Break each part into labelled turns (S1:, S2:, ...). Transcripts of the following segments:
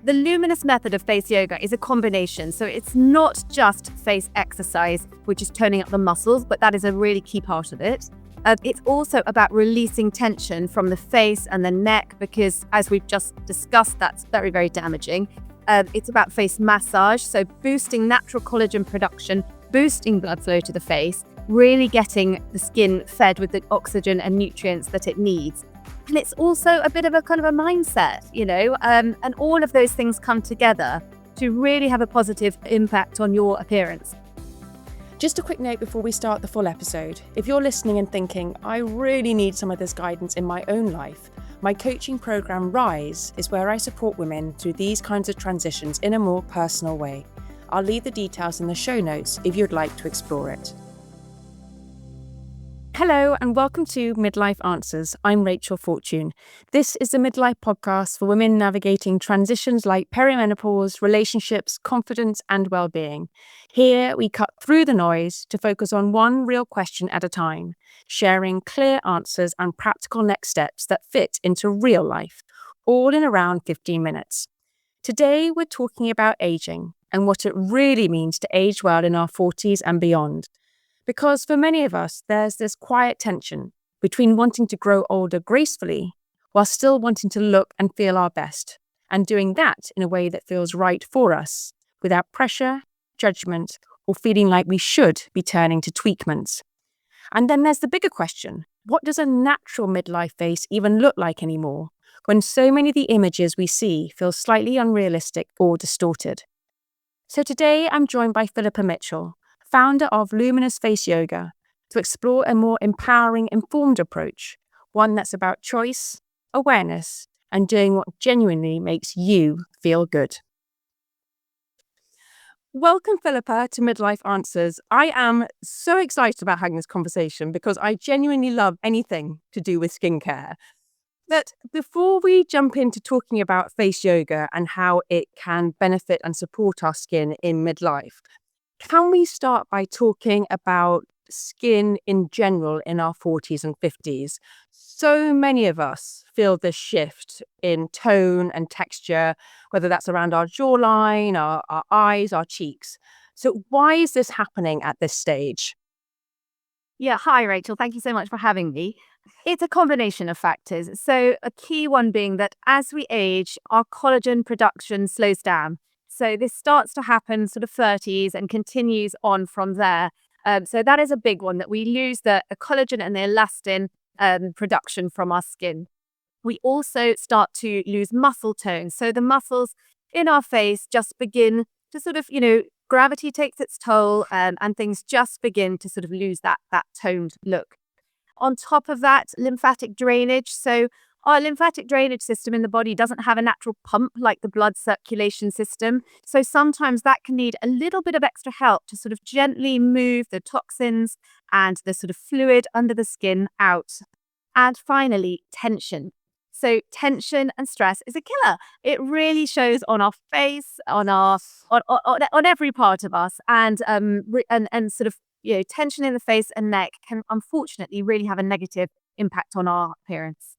S1: The luminous method of face yoga is a combination. So it's not just face exercise, which is toning up the muscles, but that is a really key part of it. It's also about releasing tension from the face and the neck, because as we've just discussed, that's very, very damaging. It's about face massage, so boosting natural collagen production, boosting blood flow to the face, really getting the skin fed with the oxygen and nutrients that it needs. And it's also a bit of a kind of a mindset, and all of those things come together to really have a positive impact on your appearance.
S2: Just a quick note before we start the full episode. If you're listening and thinking, I really need some of this guidance in my own life, my coaching program Rise is where I support women through these kinds of transitions in a more personal way. I'll leave the details in the show notes if you'd like to explore it. Hello and welcome to Midlife Answers. I'm Rachel Fortune. This is the Midlife podcast for women navigating transitions like perimenopause, relationships, confidence and well-being. Here we cut through the noise to focus on one real question at a time, sharing clear answers and practical next steps that fit into real life, all in around 15 minutes. Today we're talking about aging and what it really means to age well in our 40s and beyond. Because for many of us, there's this quiet tension between wanting to grow older gracefully while still wanting to look and feel our best, and doing that in a way that feels right for us, without pressure, judgment, or feeling like we should be turning to tweakments. And then there's the bigger question: what does a natural midlife face even look like anymore, when so many of the images we see feel slightly unrealistic or distorted? So today I'm joined by Philippa Mitchell, founder of Luminous Face Yoga, to explore a more empowering, informed approach, one that's about choice, awareness, and doing what genuinely makes you feel good. Welcome, Philippa, to Midlife Answers. I am so excited about having this conversation because I genuinely love anything to do with skincare. But before we jump into talking about face yoga and how it can benefit and support our skin in midlife, can we start by talking about skin in general in our 40s and 50s? So many of us feel this shift in tone and texture, whether that's around our jawline, our eyes, our cheeks. So why is this happening at this stage?
S1: Yeah, hi, Rachel. Thank you so much for having me. It's a combination of factors. So a key one being that as we age, our collagen production slows down. So this starts to happen sort of 30s and continues on from there. So that is a big one, that we lose the collagen and the elastin production from our skin. We also start to lose muscle tone. So the muscles in our face just begin to sort of, gravity takes its toll, and things just begin to sort of lose that toned look. On top of that, lymphatic drainage. So our lymphatic drainage system in the body doesn't have a natural pump like the blood circulation system. So sometimes that can need a little bit of extra help to sort of gently move the toxins and the sort of fluid under the skin out. And finally, tension. So tension and stress is a killer. It really shows on our face, on every part of us, and sort of tension in the face and neck can unfortunately really have a negative impact on our appearance.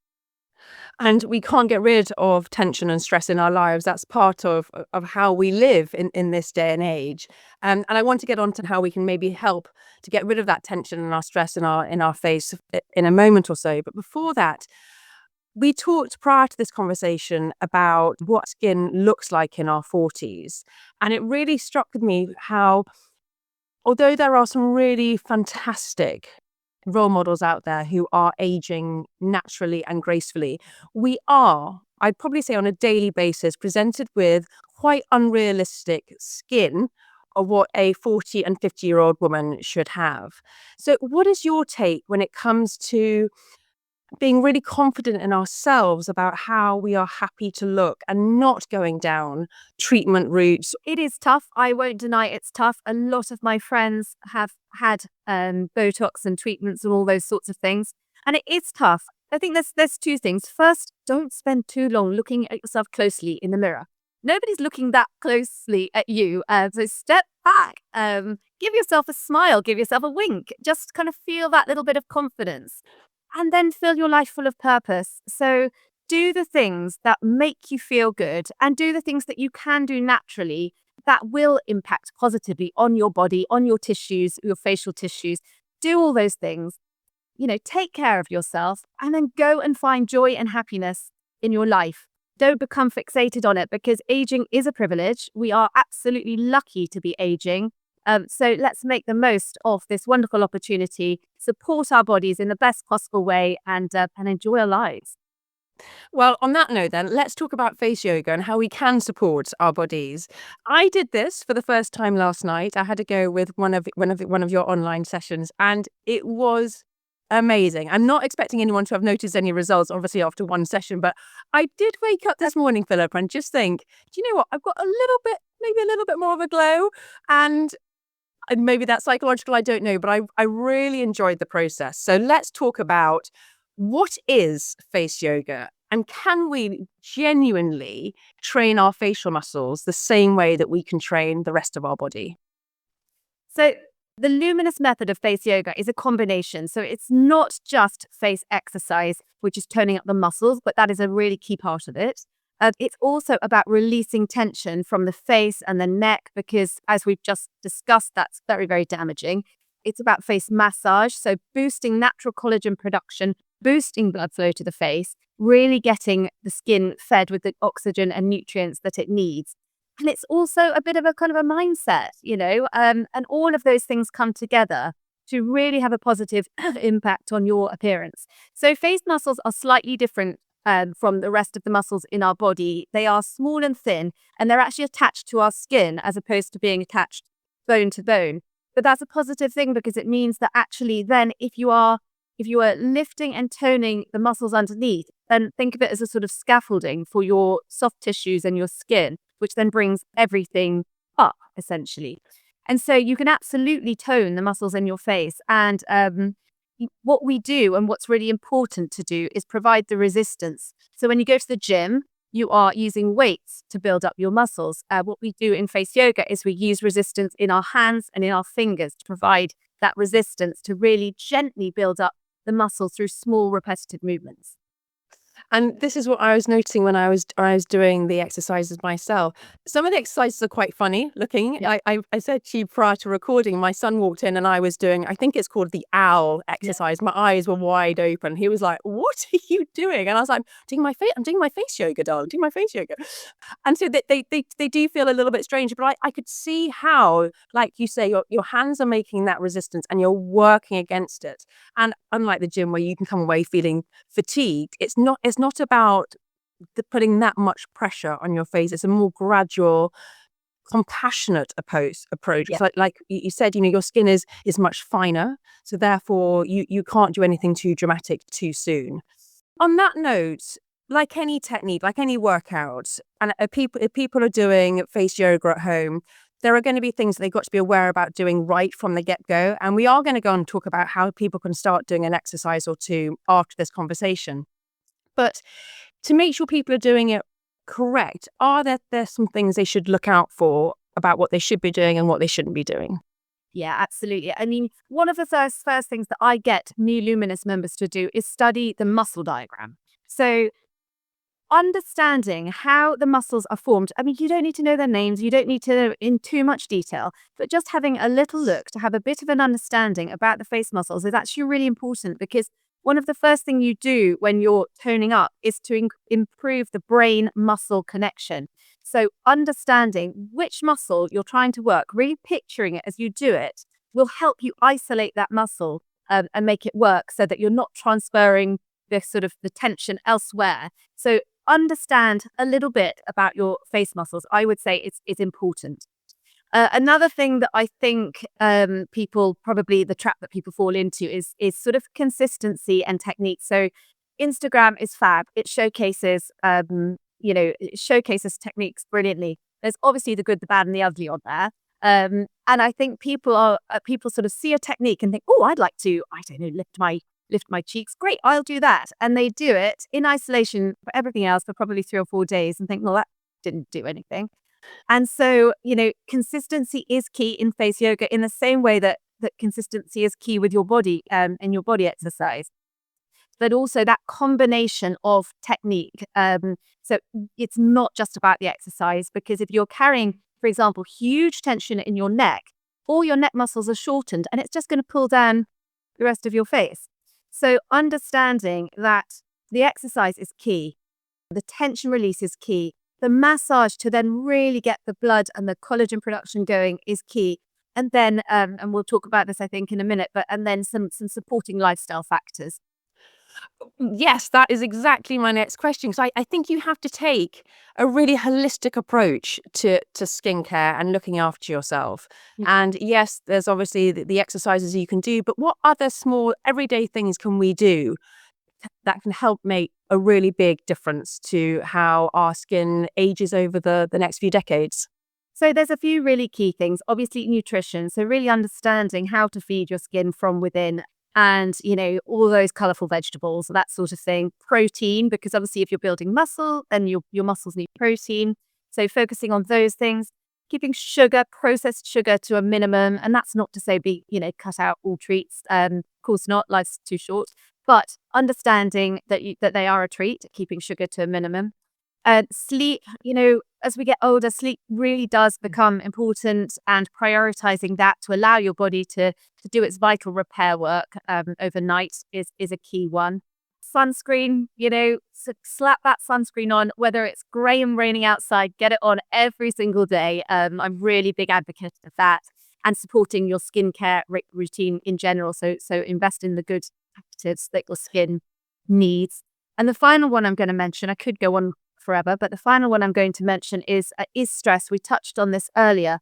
S2: And we can't get rid of tension and stress in our lives. That's part of how we live in this day and age. And I want to get on to how we can maybe help to get rid of that tension and our stress in our face in a moment or so. But before that, we talked prior to this conversation about what skin looks like in our 40s. And it really struck with me how, although there are some really fantastic role models out there who are aging naturally and gracefully, we are, I'd probably say on a daily basis, presented with quite unrealistic skin of what a 40 and 50-year-old woman should have. So what is your take when it comes to being really confident in ourselves about how we are happy to look and not going down treatment routes?
S1: It is tough. I won't deny it's tough. A lot of my friends have had Botox and treatments and all those sorts of things. And it is tough. I think there's two things. First, don't spend too long looking at yourself closely in the mirror. Nobody's looking that closely at you. So step back, give yourself a smile, give yourself a wink, just kind of feel that little bit of confidence. And then fill your life full of purpose. So do the things that make you feel good and do the things that you can do naturally that will impact positively on your body, on your tissues, your facial tissues. Do all those things, take care of yourself and then go and find joy and happiness in your life. Don't become fixated on it because aging is a privilege. We are absolutely lucky to be aging. So let's make the most of this wonderful opportunity, support our bodies in the best possible way and enjoy our lives.
S2: Well, on that note then, let's talk about face yoga and how we can support our bodies. I did this for the first time last night. I had to go with one of your online sessions, and it was amazing. I'm not expecting anyone to have noticed any results, obviously, after one session, but I did wake up this morning, Philip, and just think, do you know what? I've got maybe a little bit more of a glow, and maybe that's psychological, I don't know, but I really enjoyed the process. So let's talk about what is face yoga and can we genuinely train our facial muscles the same way that we can train the rest of our body?
S1: So the luminous method of face yoga is a combination. So it's not just face exercise, which is toning up the muscles, but that is a really key part of it. It's also about releasing tension from the face and the neck, because as we've just discussed, that's very, very damaging. It's about face massage, so boosting natural collagen production, boosting blood flow to the face, really getting the skin fed with the oxygen and nutrients that it needs. And it's also a bit of a kind of a mindset, and all of those things come together to really have a positive impact on your appearance. So face muscles are slightly different from the rest of the muscles in our body. They are small and thin, and they're actually attached to our skin as opposed to being attached bone to bone. But that's a positive thing because it means that actually then if you are lifting and toning the muscles underneath, then think of it as a sort of scaffolding for your soft tissues and your skin, which then brings everything up, essentially. And so you can absolutely tone the muscles in your face. And what we do and what's really important to do is provide the resistance. So when you go to the gym, you are using weights to build up your muscles. What we do in face yoga is we use resistance in our hands and in our fingers to provide that resistance to really gently build up the muscle through small repetitive movements.
S2: And this is what I was noticing when I was doing the exercises myself. Some of the exercises are quite funny looking.
S1: Yeah.
S2: I said to you prior to recording, my son walked in and I was doing, I think it's called the owl exercise. My eyes were wide open. He was like, "What are you doing?" And I was like, I'm doing my face yoga, darling, doing my face yoga. And so they do feel a little bit strange, but I could see how, like you say, your hands are making that resistance and you're working against it. And unlike the gym where you can come away feeling fatigued, it's not about putting that much pressure on your face. It's a more gradual, compassionate approach.
S1: Yeah.
S2: It's like you said, your skin is much finer, so therefore you can't do anything too dramatic too soon. On that note, like any technique, like any workout, and if people are doing face yoga at home, there are going to be things they've got to be aware about doing right from the get-go. And we are going to go and talk about how people can start doing an exercise or two after this conversation. But to make sure people are doing it correct, are there some things they should look out for about what they should be doing and what they shouldn't be doing?
S1: Yeah, absolutely. I mean, one of the first things that I get new Luminous members to do is study the muscle diagram. So understanding how the muscles are formed. I mean, you don't need to know their names. You don't need to know in too much detail, but just having a little look to have a bit of an understanding about the face muscles is actually really important, because one of the first things you do when you're toning up is to improve the brain muscle connection. So understanding which muscle you're trying to work, really picturing it as you do it, will help you isolate that muscle and make it work so that you're not transferring the tension elsewhere. So understand a little bit about your face muscles. I would say it's important. Another thing that I think people probably the trap that people fall into is sort of consistency and technique. So Instagram is fab. It showcases it showcases techniques brilliantly. There's obviously the good, the bad, and the ugly on there. And I think people sort of see a technique and think, oh, I'd like to, I don't know, lift my cheeks. Great, I'll do that. And they do it in isolation for everything else for probably 3 or 4 days and think, well, that didn't do anything. And so, consistency is key in face yoga in the same way that consistency is key with your body and your body exercise. but also that combination of technique. So it's not just about the exercise, because if you're carrying, for example, huge tension in your neck, all your neck muscles are shortened and it's just going to pull down the rest of your face. So understanding that the exercise is key, the tension release is key, the massage to then really get the blood and the collagen production going is key. And then, and we'll talk about this, I think, in a minute, and then some supporting lifestyle factors.
S2: Yes, that is exactly my next question. So I think you have to take a really holistic approach to skincare and looking after yourself. And yes, there's obviously the exercises you can do, but what other small everyday things can we do that can help make a really big difference to how our skin ages over the next few decades?
S1: So there's a few really key things. Obviously, nutrition. So really understanding how to feed your skin from within, and, all those colorful vegetables, that sort of thing. Protein, because obviously if you're building muscle, then your muscles need protein. So focusing on those things, keeping sugar, processed sugar, to a minimum. And that's not to say cut out all treats. Of course not, life's too short. But understanding that they are a treat, keeping sugar to a minimum. Sleep, as we get older, sleep really does become important, and prioritizing that to allow your body to do its vital repair work overnight is a key one. Sunscreen, slap that sunscreen on, whether it's grey and raining outside, get it on every single day. I'm a really big advocate of that, and supporting your skincare routine in general. So invest in the good actives that your skin needs. And the final one I'm going to mention, I could go on forever, but the final one I'm going to mention is stress. We touched on this earlier.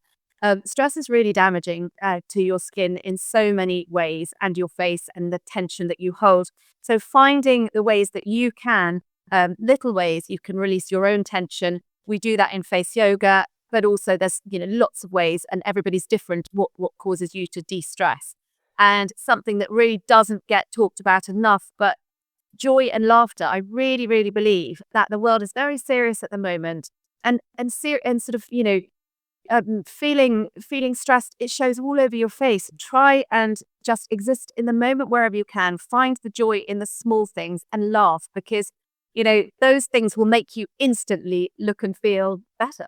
S1: Stress is really damaging to your skin in so many ways, and your face, and the tension that you hold. So finding the ways that you can, little ways you can release your own tension. We do that in face yoga, but also there's lots of ways, and everybody's different, what causes you to de-stress. And something that really doesn't get talked about enough, but joy and laughter. I really, really believe that the world is very serious at the moment, and sort of feeling stressed. It shows all over your face. Try and just exist in the moment wherever you can. Find the joy in the small things and laugh, because those things will make you instantly look and feel better.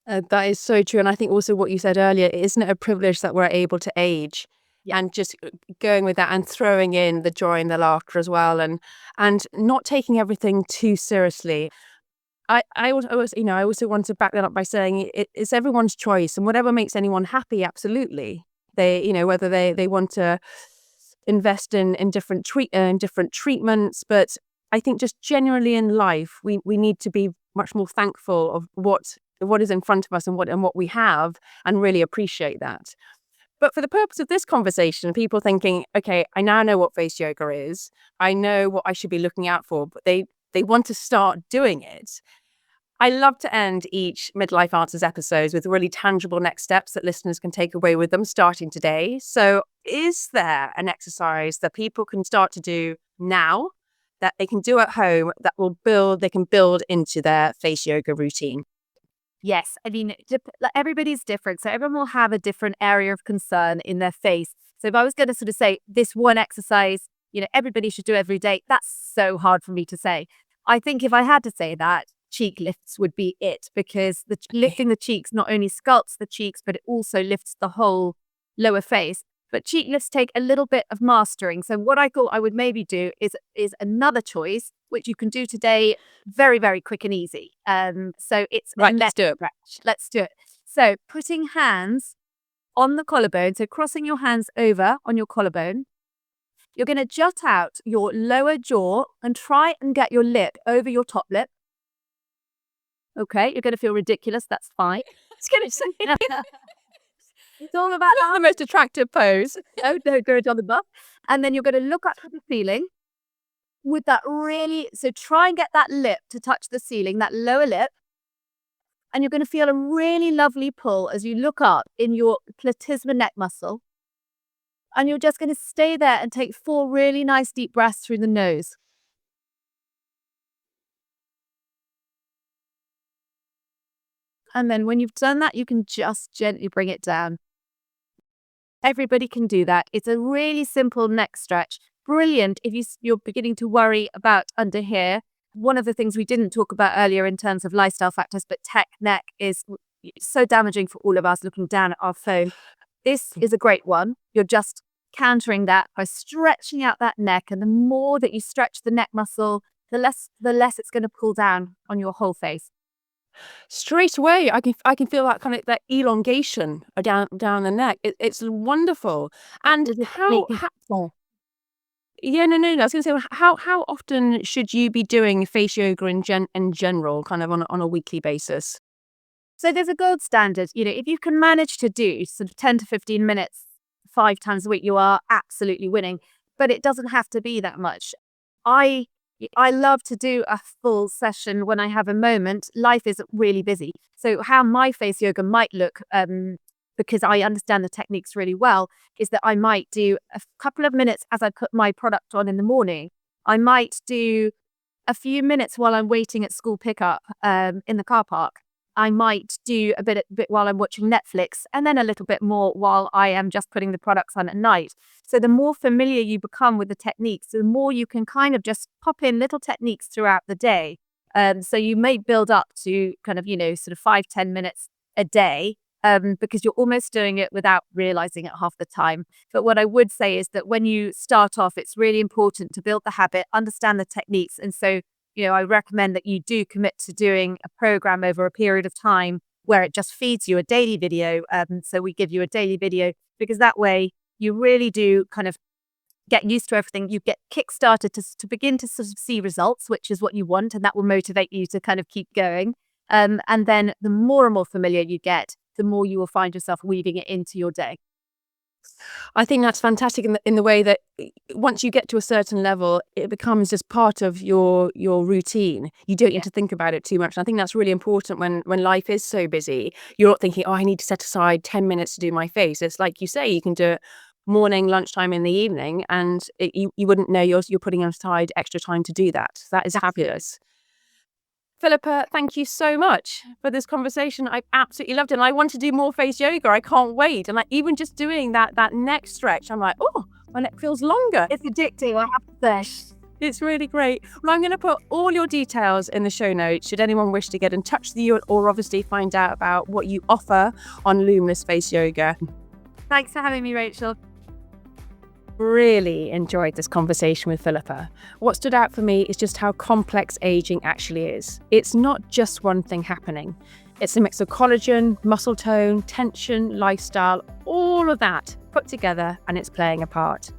S2: That is so true. And I think also what you said earlier, isn't it a privilege that we're able to age?
S1: Yeah.
S2: And just going with that and throwing in the joy and the laughter as well, and not taking everything too seriously. I also want to back that up by saying it's everyone's choice, and whatever makes anyone happy, absolutely. Whether they want to invest in different treatments, but I think just generally in life, we need to be much more thankful of what is in front of us and what we have, and really appreciate that. But for the purpose of this conversation, people thinking, okay, I now know what face yoga is. I know what I should be looking out for, but they want to start doing it. I love to end each Midlife Answers episodes with really tangible next steps that listeners can take away with them starting today. So is there an exercise that people can start to do now, that they can do at home, that they can build into their face yoga routine?
S1: Yes, I mean, everybody's different. So everyone will have a different area of concern in their face. So if I was going to sort of say this one exercise, everybody should do every day, that's so hard for me to say. I think if I had to say that, cheek lifts would be it, because lifting the cheeks not only sculpts the cheeks, but it also lifts the whole lower face. But cheek lifts take a little bit of mastering. So what I thought I would maybe do is another choice, which you can do today, very, very quick and easy. So it's
S2: Right, let's do it.
S1: stretch. Let's do it. So putting hands on the collarbone, so crossing your hands over on your collarbone, you're going to jut out your lower jaw and try and get your lip over your top lip. Okay, you're going to feel ridiculous. That's fine.
S2: I was going to say,
S1: It's all about
S2: not the most attractive pose.
S1: no, go on the buff. And then you're going to look up to the ceiling with that so try and get that lip to touch the ceiling, that lower lip. And you're going to feel a really lovely pull as you look up in your platysma neck muscle. And you're just going to stay there and take 4 really nice deep breaths through the nose. And then when you've done that, you can just gently bring it down. Everybody can do that. It's a really simple neck stretch. brilliant if you're beginning to worry about under here. One of the things we didn't talk about earlier in terms of lifestyle factors, but tech neck is so damaging for all of us looking down at our phone. This is a great one. You're just countering that by stretching out that neck. And the more that you stretch the neck muscle, the less it's going to pull down on your whole face.
S2: Straight away, I can feel that kind of that elongation down the neck. It's wonderful. And how yeah, no. I was going to say, how often should you be doing face yoga in general, kind of on a weekly basis?
S1: So there's a gold standard. If you can manage to do sort of 10 to 15 minutes 5 times a week, you are absolutely winning. But it doesn't have to be that much. I love to do a full session when I have a moment. Life is really busy. So how my face yoga might look, because I understand the techniques really well, is that I might do a couple of minutes as I put my product on in the morning. I might do a few minutes while I'm waiting at school pickup in the car park. I might do a bit while I'm watching Netflix, and then a little bit more while I am just putting the products on at night. So the more familiar you become with the techniques, the more you can kind of just pop in little techniques throughout the day. So you may build up to kind of, sort of 5-10 minutes a day, because you're almost doing it without realizing it half the time. But what I would say is that when you start off, it's really important to build the habit, understand the techniques. And so I recommend that you do commit to doing a program over a period of time where it just feeds you a daily video. So we give you a daily video because that way you really do kind of get used to everything. You get kickstarted to begin to sort of see results, which is what you want. And that will motivate you to kind of keep going. And then the more and more familiar you get, the more you will find yourself weaving it into your day.
S2: I think that's fantastic in the way that once you get to a certain level, it becomes just part of your routine. You don't need to think about it too much. And I think that's really important when life is so busy. You're not thinking, I need to set aside 10 minutes to do my face. It's like you say, you can do it morning, lunchtime, in the evening, and you wouldn't know you're putting aside extra time to do that. That is fabulous. Philippa, thank you so much for this conversation. I absolutely loved it. And I want to do more face yoga. I can't wait. And even just doing that neck stretch, I'm like, oh, my neck feels longer.
S1: It's addicting, I have to say.
S2: It's really great. Well, I'm going to put all your details in the show notes should anyone wish to get in touch with you or obviously find out about what you offer on Luminous Face Yoga.
S1: Thanks for having me, Rachel.
S2: Really enjoyed this conversation with Philippa. What stood out for me is just how complex aging actually is. It's not just one thing happening. It's a mix of collagen, muscle tone, tension, lifestyle, all of that put together, and it's playing a part.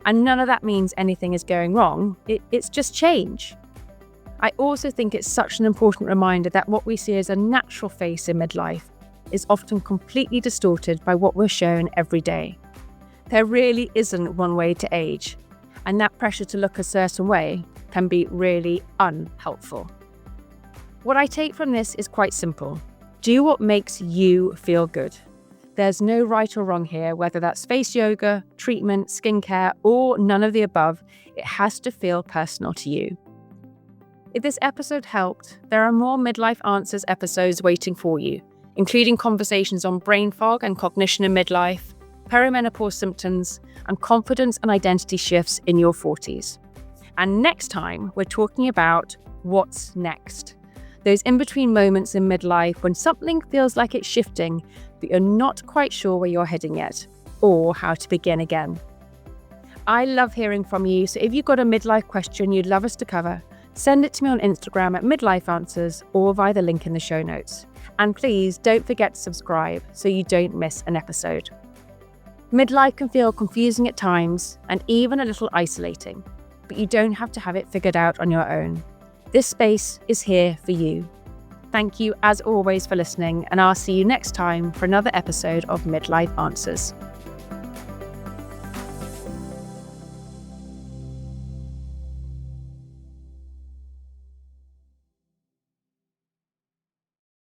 S2: And none of that means anything is going wrong. It's just change. I also think it's such an important reminder that what we see as a natural face in midlife is often completely distorted by what we're shown every day. There really isn't one way to age, and that pressure to look a certain way can be really unhelpful. What I take from this is quite simple. Do what makes you feel good. There's no right or wrong here, whether that's face yoga, treatment, skincare, or none of the above. It has to feel personal to you. If this episode helped, there are more Midlife Answers episodes waiting for you, including conversations on brain fog and cognition in midlife, perimenopause symptoms, and confidence and identity shifts in your 40s. And next time, we're talking about what's next. Those in-between moments in midlife when something feels like it's shifting, but you're not quite sure where you're heading yet, or how to begin again. I love hearing from you, so if you've got a midlife question you'd love us to cover, send it to me on Instagram at Midlife Answers or via the link in the show notes. And please don't forget to subscribe so you don't miss an episode. Midlife can feel confusing at times and even a little isolating, but you don't have to have it figured out on your own. This space is here for you. Thank you as always for listening, and I'll see you next time for another episode of Midlife Answers.